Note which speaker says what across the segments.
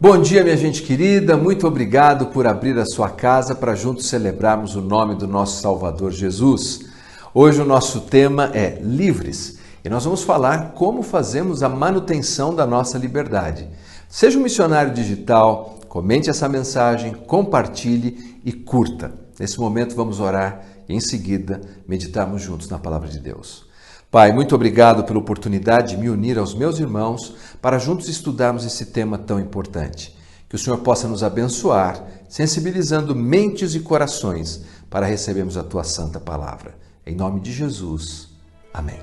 Speaker 1: Bom dia, minha gente querida, muito obrigado por abrir a sua casa para juntos celebrarmos o nome do nosso Salvador Jesus. Hoje o nosso tema é Livres e nós vamos falar como fazemos a manutenção da nossa liberdade. Seja um missionário digital, comente essa mensagem, compartilhe e curta. Nesse momento vamos orar e em seguida meditarmos juntos na Palavra de Deus. Pai, muito obrigado pela oportunidade de me unir aos meus irmãos para juntos estudarmos esse tema tão importante. Que o Senhor possa nos abençoar, sensibilizando mentes e corações para recebermos a Tua Santa Palavra. Em nome de Jesus. Amém.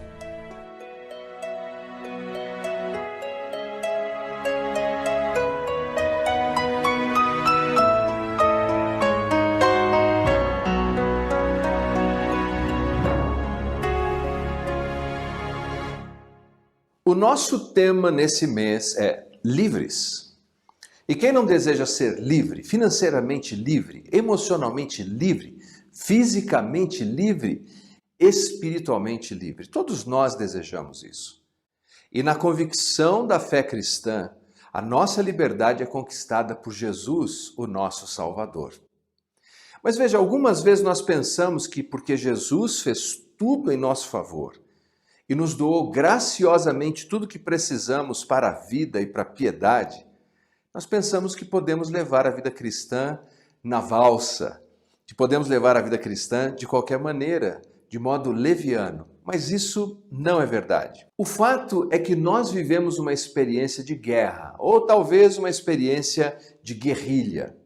Speaker 1: O nosso tema nesse mês é livres. E quem não deseja ser livre, financeiramente livre, emocionalmente livre, fisicamente livre, espiritualmente livre? Todos nós desejamos isso. E na convicção da fé cristã, a nossa liberdade é conquistada por Jesus, o nosso Salvador. Mas veja, algumas vezes nós pensamos que porque Jesus fez tudo em nosso favor, e nos doou graciosamente tudo o que precisamos para a vida e para a piedade, nós pensamos que podemos levar a vida cristã na valsa, que podemos levar a vida cristã de qualquer maneira, de modo leviano. Mas isso não é verdade. O fato é que nós vivemos uma experiência de guerra, ou talvez uma experiência de guerrilha.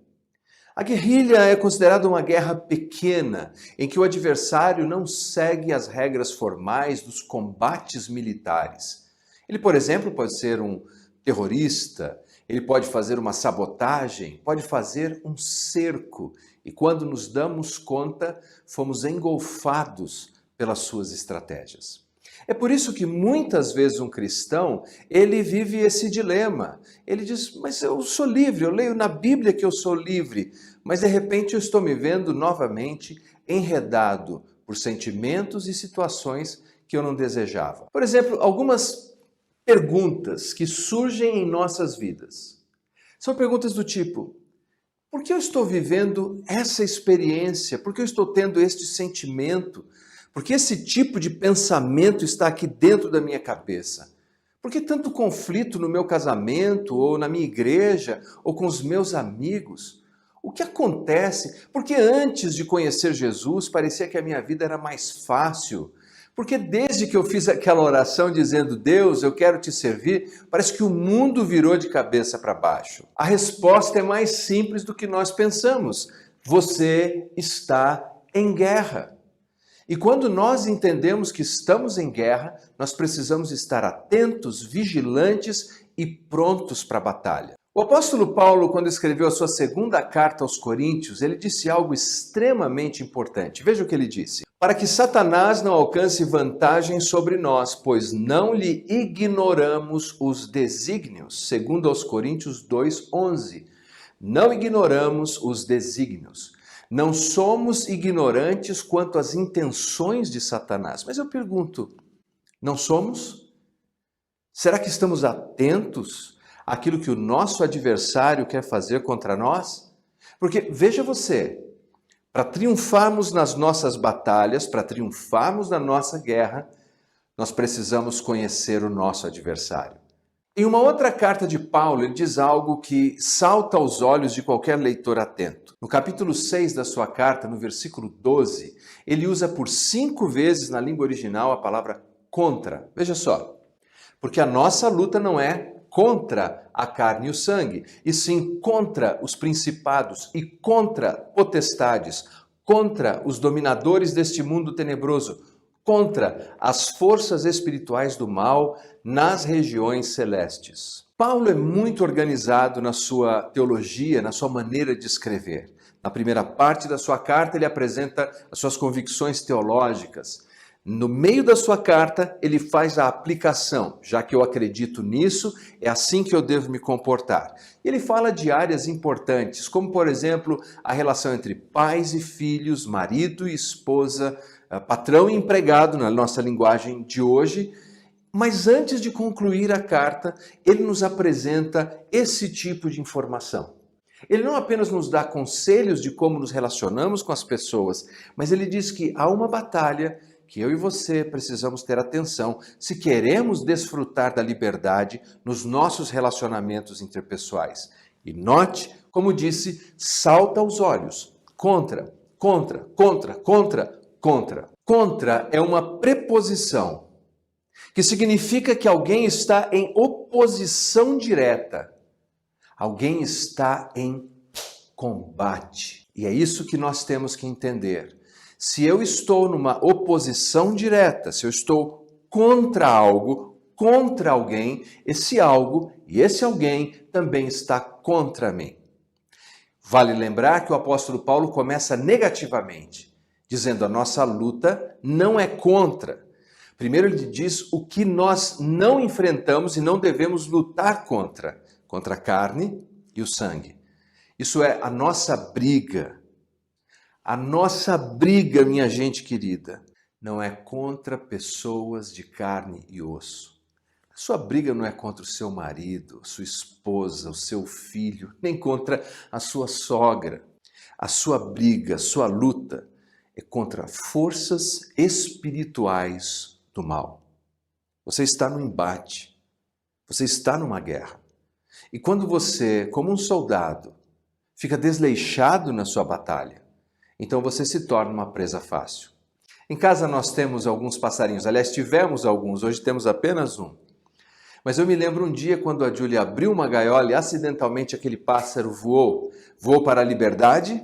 Speaker 1: A guerrilha é considerada uma guerra pequena, em que o adversário não segue as regras formais dos combates militares. Ele, por exemplo, pode ser um terrorista, ele pode fazer uma sabotagem, pode fazer um cerco. E quando nos damos conta, fomos engolfados pelas suas estratégias. É por isso que muitas vezes um cristão, ele vive esse dilema. Ele diz, mas eu sou livre, eu leio na Bíblia que eu sou livre, mas de repente eu estou me vendo novamente enredado por sentimentos e situações que eu não desejava. Por exemplo, algumas perguntas que surgem em nossas vidas. São perguntas do tipo, por que eu estou vivendo essa experiência? Por que eu estou tendo este sentimento? Porque esse tipo de pensamento está aqui dentro da minha cabeça? Por que tanto conflito no meu casamento, ou na minha igreja, ou com os meus amigos? O que acontece? Porque antes de conhecer Jesus, parecia que a minha vida era mais fácil. Porque desde que eu fiz aquela oração dizendo, Deus, eu quero te servir, parece que o mundo virou de cabeça para baixo. A resposta é mais simples do que nós pensamos. Você está em guerra. E quando nós entendemos que estamos em guerra, nós precisamos estar atentos, vigilantes e prontos para a batalha. O apóstolo Paulo, quando escreveu a sua segunda carta aos Coríntios, ele disse algo extremamente importante. Veja o que ele disse. Para que Satanás não alcance vantagem sobre nós, pois não lhe ignoramos os desígnios, segundo aos Coríntios 2:11. Não ignoramos os desígnios. Não somos ignorantes quanto às intenções de Satanás. Mas eu pergunto, não somos? Será que estamos atentos àquilo que o nosso adversário quer fazer contra nós? Porque, veja você, para triunfarmos nas nossas batalhas, para triunfarmos na nossa guerra, nós precisamos conhecer o nosso adversário. Em uma outra carta de Paulo, ele diz algo que salta aos olhos de qualquer leitor atento. No capítulo 6 da sua carta, no versículo 12, ele usa por 5 vezes na língua original a palavra contra. Veja só, porque a nossa luta não é contra a carne e o sangue, e sim contra os principados e contra potestades, contra os dominadores deste mundo tenebroso, contra as forças espirituais do mal nas regiões celestes. Paulo é muito organizado na sua teologia, na sua maneira de escrever. Na primeira parte da sua carta, ele apresenta as suas convicções teológicas. No meio da sua carta, ele faz a aplicação. Já que eu acredito nisso, é assim que eu devo me comportar. Ele fala de áreas importantes, como, por exemplo, a relação entre pais e filhos, marido e esposa, patrão e empregado, na nossa linguagem de hoje, Mas antes de concluir a carta, ele nos apresenta esse tipo de informação. Ele não apenas nos dá conselhos de como nos relacionamos com as pessoas, mas ele diz que há uma batalha que eu e você precisamos ter atenção se queremos desfrutar da liberdade nos nossos relacionamentos interpessoais. E note, como disse, salta aos olhos. Contra, contra, contra, contra, contra. Contra é uma preposição que significa que alguém está em oposição direta. Alguém está em combate. E é isso que nós temos que entender. Se eu estou numa oposição direta, se eu estou contra algo, contra alguém, esse algo e esse alguém também está contra mim. Vale lembrar que o apóstolo Paulo começa negativamente, dizendo a nossa luta não é contra. Primeiro ele diz o que nós não enfrentamos e não devemos lutar contra a carne e o sangue. Isso é a nossa briga. A nossa briga, minha gente querida, não é contra pessoas de carne e osso. A sua briga não é contra o seu marido, sua esposa, o seu filho, nem contra a sua sogra. A sua briga, a sua luta é contra forças espirituais do mal. Você está no embate. Você está numa guerra. E quando você, como um soldado, fica desleixado na sua batalha, então você se torna uma presa fácil. Em casa nós temos alguns passarinhos, aliás, tivemos alguns, hoje temos apenas um. Mas eu me lembro um dia quando a Júlia abriu uma gaiola e acidentalmente aquele pássaro voou. Voou para a liberdade?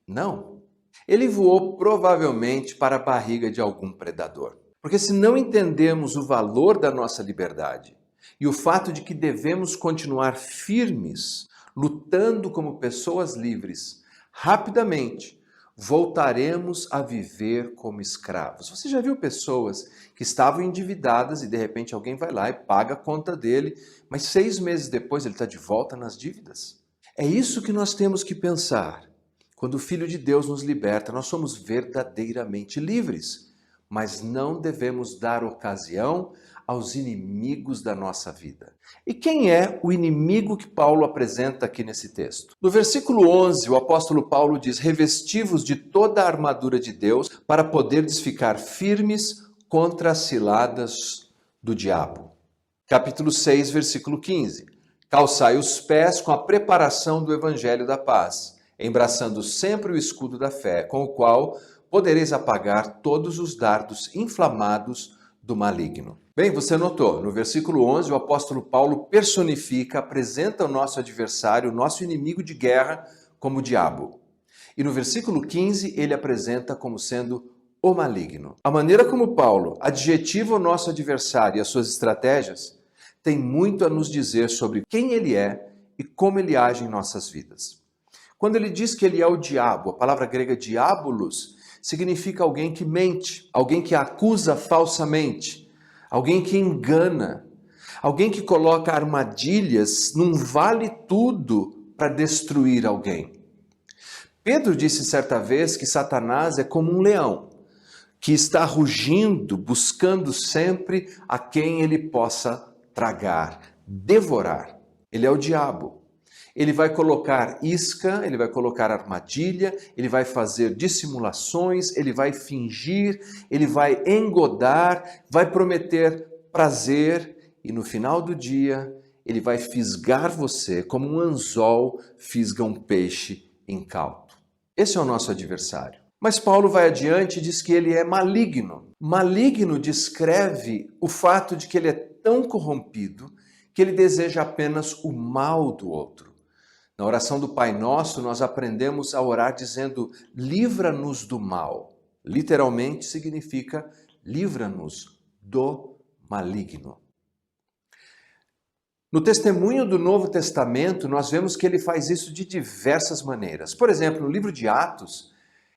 Speaker 1: Não. Ele voou provavelmente para a barriga de algum predador. Porque se não entendemos o valor da nossa liberdade e o fato de que devemos continuar firmes, lutando como pessoas livres, rapidamente voltaremos a viver como escravos. Você já viu pessoas que estavam endividadas e de repente alguém vai lá e paga a conta dele, mas 6 meses depois ele está de volta nas dívidas? É isso que nós temos que pensar. Quando o Filho de Deus nos liberta, nós somos verdadeiramente livres, mas não devemos dar ocasião aos inimigos da nossa vida. E quem é o inimigo que Paulo apresenta aqui nesse texto? No versículo 11, o apóstolo Paulo diz: revesti-vos de toda a armadura de Deus para poderdes ficar firmes contra as ciladas do diabo. Capítulo 6, versículo 15. Calçai os pés com a preparação do evangelho da paz, embraçando sempre o escudo da fé, com o qual podereis apagar todos os dardos inflamados do maligno. Bem, você notou, no versículo 11, o apóstolo Paulo personifica, apresenta o nosso adversário, o nosso inimigo de guerra, como o diabo. E no versículo 15, ele apresenta como sendo o maligno. A maneira como Paulo adjetiva o nosso adversário e as suas estratégias tem muito a nos dizer sobre quem ele é e como ele age em nossas vidas. Quando ele diz que ele é o diabo, a palavra grega diabolos significa alguém que mente, alguém que acusa falsamente, alguém que engana, alguém que coloca armadilhas num vale-tudo para destruir alguém. Pedro disse certa vez que Satanás é como um leão, que está rugindo, buscando sempre a quem ele possa tragar, devorar. Ele é o diabo. Ele vai colocar isca, ele vai colocar armadilha, ele vai fazer dissimulações, ele vai fingir, ele vai engodar, vai prometer prazer e no final do dia ele vai fisgar você como um anzol fisga um peixe incauto. Esse é o nosso adversário. Mas Paulo vai adiante e diz que ele é maligno. Maligno descreve o fato de que ele é tão corrompido que ele deseja apenas o mal do outro. Na oração do Pai Nosso, nós aprendemos a orar dizendo: livra-nos do mal. Literalmente significa livra-nos do maligno. No testemunho do Novo Testamento, nós vemos que ele faz isso de diversas maneiras. Por exemplo, no livro de Atos,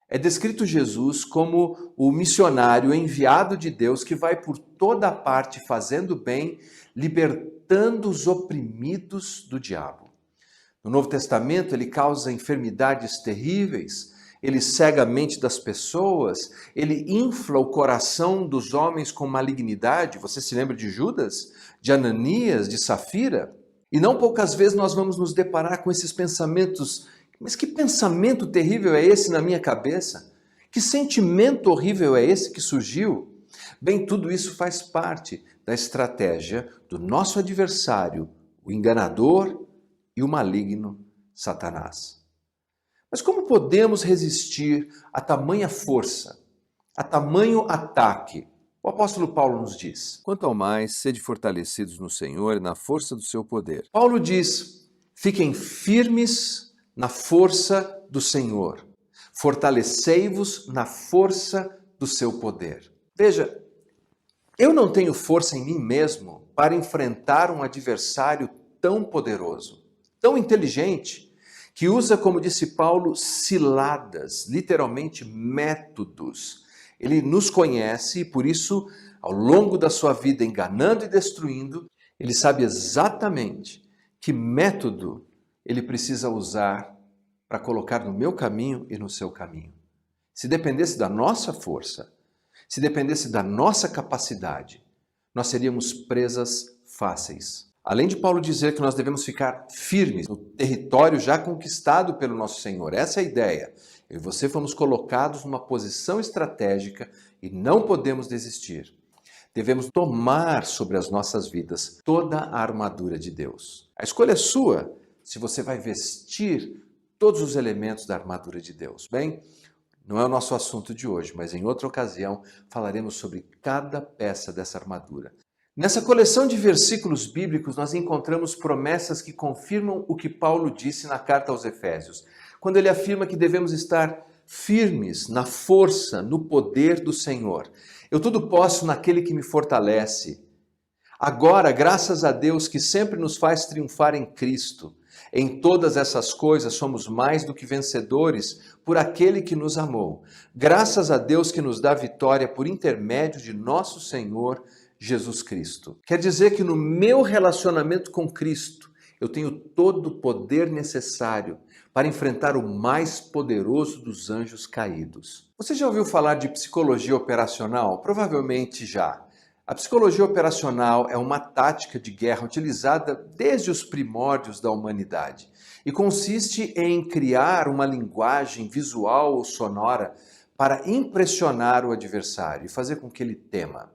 Speaker 1: é descrito Jesus como o missionário enviado de Deus que vai por toda parte fazendo bem, libertando os oprimidos do diabo. No Novo Testamento, ele causa enfermidades terríveis, ele cega a mente das pessoas, ele infla o coração dos homens com malignidade. Você se lembra de Judas, de Ananias, de Safira? E não poucas vezes nós vamos nos deparar com esses pensamentos. Mas que pensamento terrível é esse na minha cabeça? Que sentimento horrível é esse que surgiu? Bem, tudo isso faz parte da estratégia do nosso adversário, o enganador e o maligno Satanás. Mas como podemos resistir a tamanha força, a tamanho ataque? O apóstolo Paulo nos diz: quanto ao mais, sede fortalecidos no Senhor e na força do seu poder. Paulo diz: fiquem firmes na força do Senhor, fortalecei-vos na força do seu poder. Veja, eu não tenho força em mim mesmo para enfrentar um adversário tão poderoso, tão inteligente, que usa, como disse Paulo, ciladas, literalmente métodos. Ele nos conhece e, por isso, ao longo da sua vida, enganando e destruindo, ele sabe exatamente que método ele precisa usar para colocar no meu caminho e no seu caminho. Se dependesse da nossa força, se dependesse da nossa capacidade, nós seríamos presas fáceis. Além de Paulo dizer que nós devemos ficar firmes no território já conquistado pelo nosso Senhor, essa é a ideia. Eu e você fomos colocados numa posição estratégica e não podemos desistir. Devemos tomar sobre as nossas vidas toda a armadura de Deus. A escolha é sua se você vai vestir todos os elementos da armadura de Deus. Bem, não é o nosso assunto de hoje, mas em outra ocasião falaremos sobre cada peça dessa armadura. Nessa coleção de versículos bíblicos, nós encontramos promessas que confirmam o que Paulo disse na carta aos Efésios, quando ele afirma que devemos estar firmes na força, no poder do Senhor. Eu tudo posso naquele que me fortalece. Agora, graças a Deus que sempre nos faz triunfar em Cristo, em todas essas coisas somos mais do que vencedores por aquele que nos amou. Graças a Deus que nos dá vitória por intermédio de nosso Senhor Jesus Cristo. Quer dizer que no meu relacionamento com Cristo, eu tenho todo o poder necessário para enfrentar o mais poderoso dos anjos caídos. Você já ouviu falar de psicologia operacional? Provavelmente já. A psicologia operacional é uma tática de guerra utilizada desde os primórdios da humanidade e consiste em criar uma linguagem visual ou sonora para impressionar o adversário e fazer com que ele tema.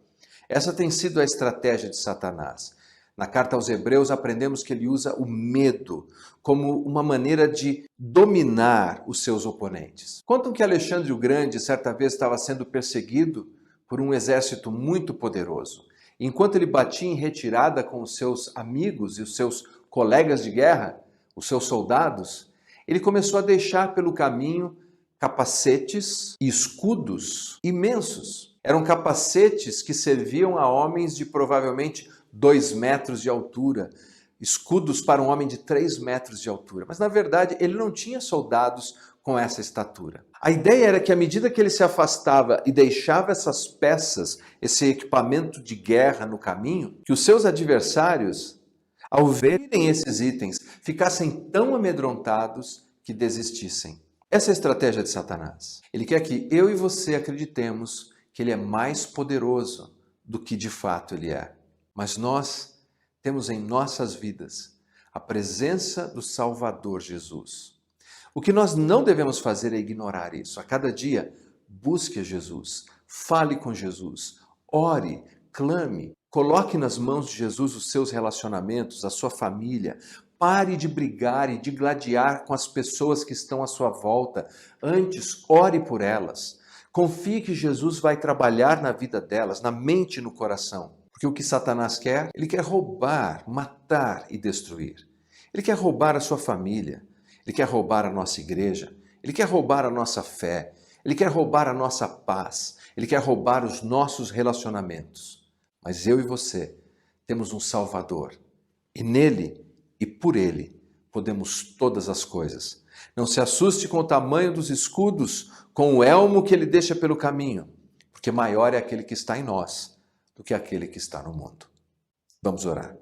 Speaker 1: Essa tem sido a estratégia de Satanás. Na carta aos Hebreus aprendemos que ele usa o medo como uma maneira de dominar os seus oponentes. Contam que Alexandre o Grande certa vez estava sendo perseguido por um exército muito poderoso. Enquanto ele batia em retirada com os seus amigos e os seus colegas de guerra, os seus soldados, ele começou a deixar pelo caminho capacetes e escudos imensos. Eram capacetes que serviam a homens de provavelmente 2 metros de altura, escudos para um homem de 3 metros de altura. Mas, na verdade, ele não tinha soldados com essa estatura. A ideia era que, à medida que ele se afastava e deixava essas peças, esse equipamento de guerra no caminho, que os seus adversários, ao verem esses itens, ficassem tão amedrontados que desistissem. Essa é a estratégia de Satanás. Ele quer que eu e você acreditemos que ele é mais poderoso do que de fato ele é. Mas nós temos em nossas vidas a presença do Salvador Jesus. O que nós não devemos fazer é ignorar isso. A cada dia, busque Jesus, fale com Jesus, ore, clame, coloque nas mãos de Jesus os seus relacionamentos, a sua família. Pare de brigar e de gladiar com as pessoas que estão à sua volta. Antes, ore por elas. Confie que Jesus vai trabalhar na vida delas, na mente e no coração. Porque o que Satanás quer? Ele quer roubar, matar e destruir. Ele quer roubar a sua família. Ele quer roubar a nossa igreja, ele quer roubar a nossa fé, ele quer roubar a nossa paz, ele quer roubar os nossos relacionamentos. Mas eu e você temos um Salvador e nele e por ele podemos todas as coisas. Não se assuste com o tamanho dos escudos, com o elmo que ele deixa pelo caminho, porque maior é aquele que está em nós do que aquele que está no mundo. Vamos orar.